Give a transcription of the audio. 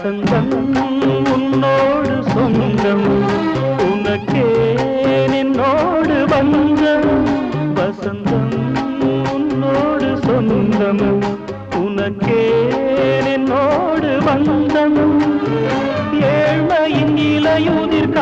வசந்தம் உன்னோடு சொந்தம் உனக்கே நின்னோடு பந்தம் வசந்தம் உன்னோடு சொந்தம் உனக்கே நின்னோடு பந்தம் ஏழ்மையின் இலையுதிர்